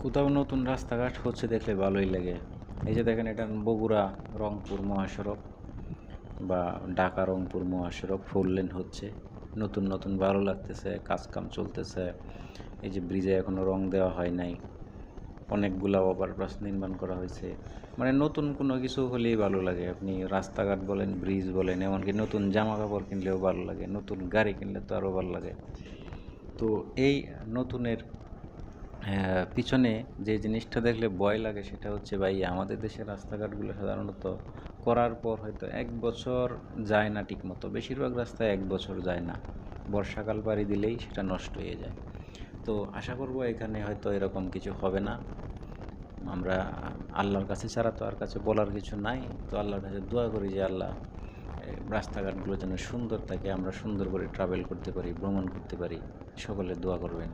কোথাও নতুন রাস্তাঘাট হচ্ছে দেখলে ভালোই লাগে। এই যে দেখেন, এটা বগুড়া রংপুর মহাসড়ক বা ঢাকা রংপুর মহাসড়ক 4 লেন হচ্ছে। নতুন নতুন ভালো লাগতেছে, কাজ কাম চলতেছে। এই যে ব্রিজে এখনও রং দেওয়া হয় নাই, অনেকগুলা ওভারপাস নির্মাণ করা হয়েছে। মানে নতুন কোনো কিছু হলেই ভালো লাগে। আপনি রাস্তাঘাট বলেন, ব্রিজ বলেন, এমনকি নতুন জামা কাপড় কিনলেও ভালো লাগে, নতুন গাড়ি কিনলে তো আরও ভালো লাগে। তো এই নতুনের পিছনে যে জিনিসটা দেখলে ভয় লাগে সেটা হচ্ছে, ভাই আমাদের দেশের রাস্তাঘাটগুলো সাধারণত করার পর হয়তো 1 বছর যায় না ঠিকমতো। বেশিরভাগ রাস্তায় 1 বছর যায় না, বর্ষাকাল পাড়ি দিলেই সেটা নষ্ট হয়ে যায়। তো আশা করব এখানে হয়তো এরকম কিছু হবে না। আমরা আল্লাহর কাছে ছাড়া তো আর কাছে বলার কিছু নাই। তো আল্লাহর কাছে দোয়া করি যে আল্লাহ রাস্তাঘাটগুলো যেন সুন্দর থাকে, আমরা সুন্দর করে ট্রাভেল করতে পারি, ভ্রমণ করতে পারি। সকলে দোয়া করবেন।